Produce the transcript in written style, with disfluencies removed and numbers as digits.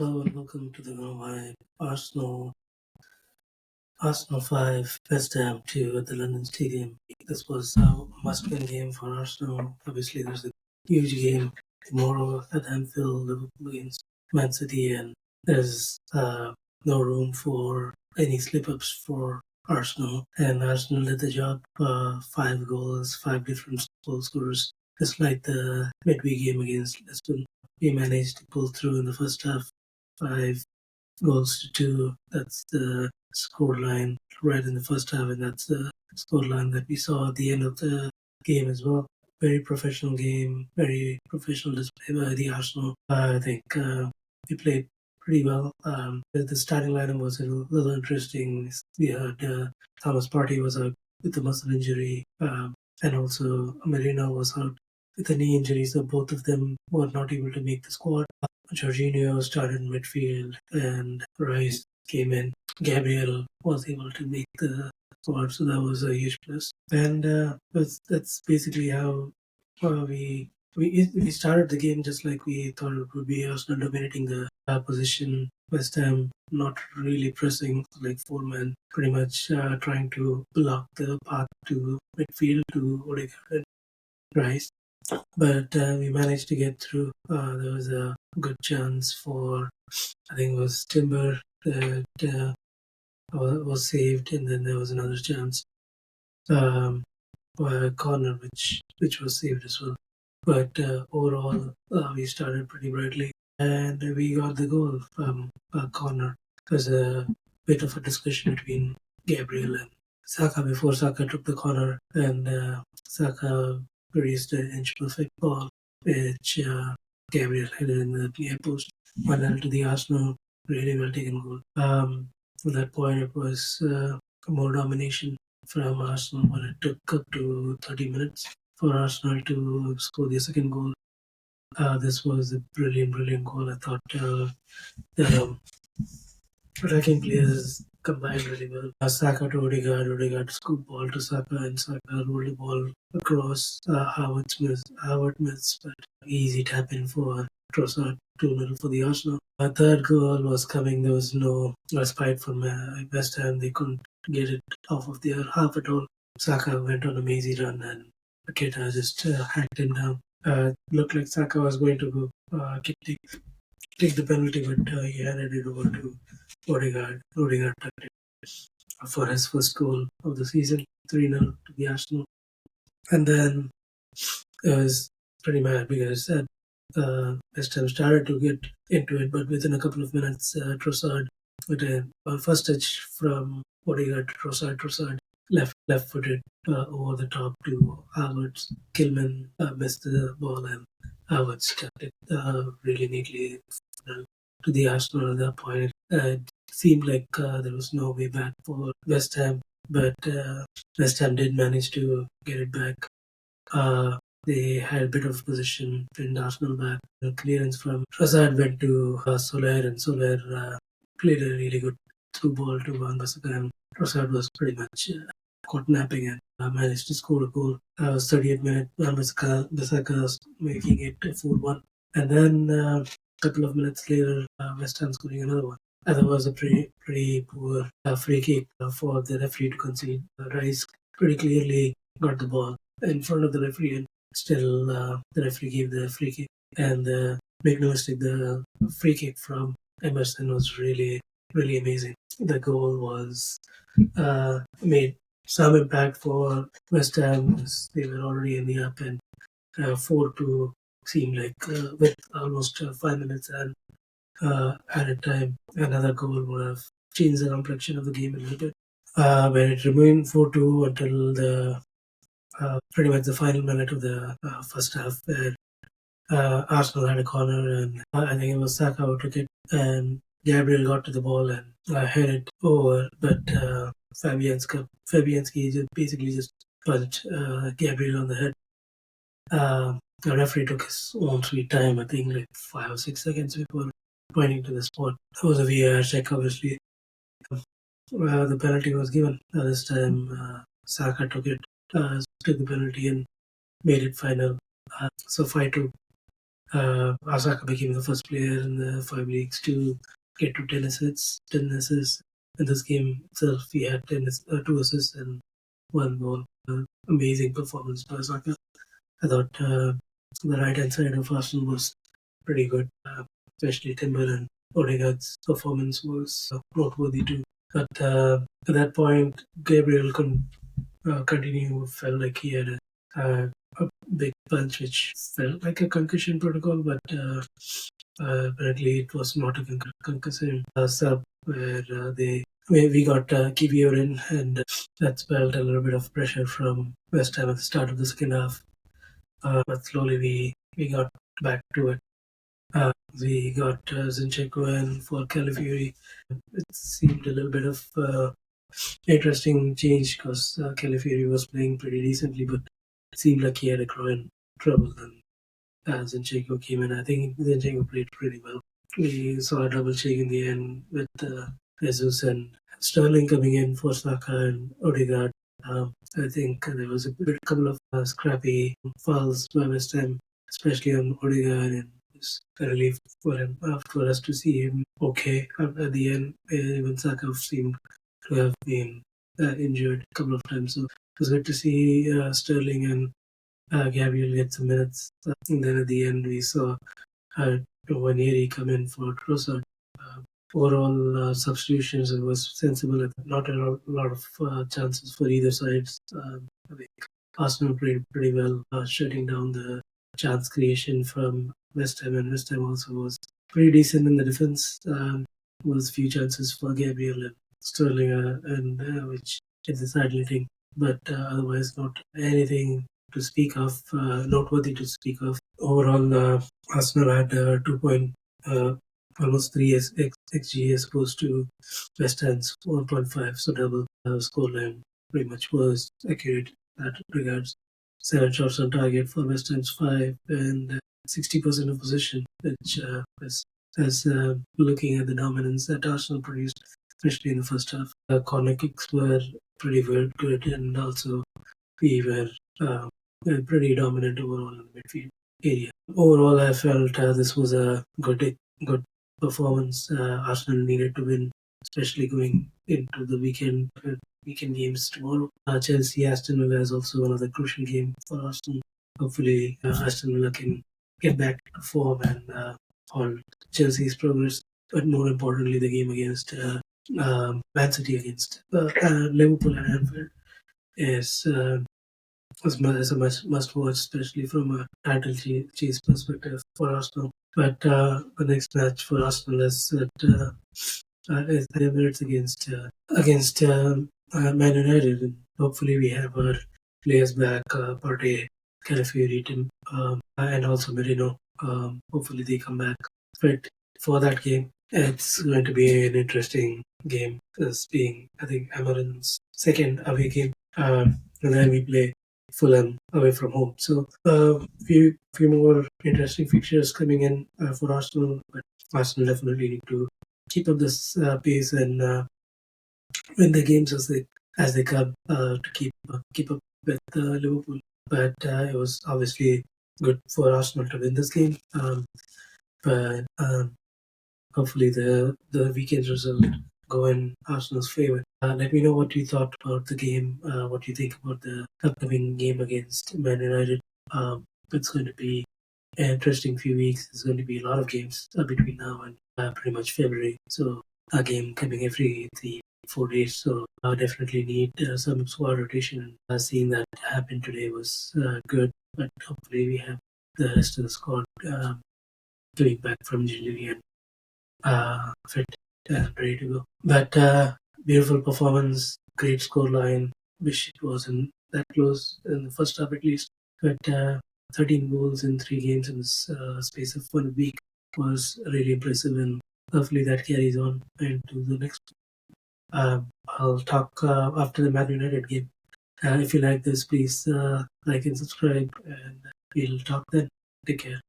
Hello and welcome to the my Arsenal 5, West Ham 2 at the London Stadium. This was a must-win game for Arsenal. Obviously, there's a huge game tomorrow at Anfield, Liverpool against Man City, and there's no room for any slip-ups for Arsenal. And Arsenal did the job. 5 goals, 5 different goal scorers. Just like the midweek game against Lisbon, we managed to pull through in the first half. 5 goals to 2. That's the scoreline right in the first half, and that's the scoreline that we saw at the end of the game as well. Very professional game, very professional display by the Arsenal. I think we played pretty well. The starting lineup was a little interesting. We had Thomas Partey was out with a muscle injury, and also Marino was out with a knee injury, so both of them were not able to make the squad. Jorginho started in midfield and Rice came in. Gabriel was able to make the squad, so that was a huge plus. And that's basically how we started the game just like we thought it would be. Arsenal dominating the position. West Ham not really pressing, like four men, pretty much trying to block the path to midfield to Odegaard and Rice. But we managed to get through. There was a good chance for, I think it was Timber that was saved, and then there was another chance for a corner which was saved as well. But overall, we started pretty brightly, and we got the goal from a corner. It was a bit of a discussion between Gabriel and Saka before Saka took the corner, and Saka released an inch perfect ball, which Gabriel headed in the near post. 1-0 to the Arsenal, really well taken goal. From that point, it was more domination from Arsenal, but it took up to 30 minutes for Arsenal to score the second goal. This was a brilliant goal. I thought the attacking players combined really well. Saka to Odegaard, Odegaard scoop ball to Saka, and Saka rolled the ball across. Howard missed, but easy tap in for Trossard, 2-0 for the Arsenal. A third goal was coming. There was no respite from West Ham. They couldn't get it off of their half at all. Saka went on a mazy run, and Paqueta just hacked him down. Looked like Saka was going to take the penalty, but he handed it over to Odegaard. Odegaard tucked it for his first goal of the season, 3-0 to the Arsenal. And then it was pretty mad because West Ham started to get into it, but within a couple of minutes, Trossard with a first touch from Odegaard to Trossard left-footed over the top to Havertz. Kilman missed the ball, and Havertz tapped it really neatly to the Arsenal at that point. It seemed like there was no way back for West Ham, but West Ham did manage to get it back. They had a bit of position, pinned Arsenal back. The clearance from Trossard went to Soler, and Soler played a really good through ball to Wan-Bissaka, and Trossard was pretty much caught napping and managed to score a goal. That was 38th minute, Wan-Bissaka making it 4-1. And then a couple of minutes later, West Ham scoring another one. And that was a pretty poor free kick for the referee to concede. Rice pretty clearly got the ball in front of the referee, and still the referee gave the free kick. And make no mistake, the free kick from Emerson was really amazing. The goal was made some impact for West Ham as they were already in the up, and 4-2 seemed like with almost 5 minutes and added time, another goal would have changed the complexion of the game a little bit. When it remained 4-2 until the pretty much the final minute of the first half, where Arsenal had a corner, and I think it was Saka who took it, and Gabriel got to the ball and headed over, but Fabianski basically just punched Gabriel on the head. The referee took his own sweet time, I think like 5 or 6 seconds before pointing to the spot. It was a VAR check, obviously. The penalty was given. This time, Saka took the penalty and made it final. So 5-2. Asaka became the first player in the 5 leagues to get to 10 assists. 10 assists. In this game itself, he had 2 assists and 1 goal. Amazing performance by Asaka. I thought the right hand side of Arsenal was pretty good, especially Timber and Odegaard's performance was noteworthy too. But at that point, Gabriel couldn't continue. Felt like he had a big punch, which felt like a concussion protocol, but apparently it was not a concussion sub where we got Kivior in, and that spelled a little bit of pressure from West Ham at the start of the second half. But slowly we got back to it. We got Zinchenko in for Calafiori. It seemed a little bit of interesting change because Calafiori was playing pretty decently, but it seemed like he had a groin trouble. And Zinchenko came in. I think Zinchenko played pretty well. We saw a double shake in the end with Jesus and Sterling coming in for Saka and Odegaard. I think there was a couple of scrappy fouls by West Ham, especially on Odegaard, and it's a relief for him for us to see him okay at the end. Even Saka seemed to have been injured a couple of times, so it was good to see Sterling and Gabriel get some minutes. And then at the end, we saw Waneri come in for Trossard. Overall substitutions, it was sensible. Not a lot of chances for either sides. I think Arsenal played pretty well, shutting down the chance creation from West Ham, and West Ham also was pretty decent in the defense. Was few chances for Gabriel and Sterling, and which is the side letting, but otherwise not anything to speak of, noteworthy to speak of. Overall, Arsenal had 2 point, almost 3 XG as opposed to West Ham's 1.5, so double scoreline pretty much was accurate in that regards. 7 shots on target for West Ham's 5 and 60% of possession, which is as looking at the dominance that Arsenal produced, especially in the first half. Corner kicks were pretty good, and also we were pretty dominant overall in the midfield area. Overall, I felt this was a good performance. Arsenal needed to win, especially going into the weekend games tomorrow. Chelsea Aston Villa is also another crucial game for Arsenal. Hopefully, Aston Villa can get back to form and halt Chelsea's progress. But more importantly, the game against Man City against Liverpool and Anfield is as a must watch, especially from a title chase perspective for Arsenal. But the next match for Arsenal is the Emirates against Man United. And hopefully, we have our players back, Partey, Calafiori, and also Merino. Hopefully, they come back fit for that game. It's going to be an interesting game, as being, I think, Amarin's second away game. And then we play Fulham away from home. So few more interesting fixtures coming in for Arsenal, but Arsenal definitely need to keep up this pace and win the games as they come to keep up with Liverpool. But it was obviously good for Arsenal to win this game. But hopefully the weekend result go in Arsenal's favour. Let me know what you thought about the game, what you think about the upcoming game against Man United. It's going to be an interesting few weeks. There's going to be a lot of games between now and pretty much February. So a game coming every 3-4 days. So I definitely need some squad rotation. Seeing that happen today was good, but hopefully we have the rest of the squad coming back from injury and fit and ready to go. But beautiful performance, great scoreline. Wish it wasn't that close in the first half at least. But 13 goals in 3 games in this space of 1 week was really impressive, and hopefully that carries on into the next. I'll talk after the Man United game. If you like this, please like and subscribe, and we'll talk then. Take care.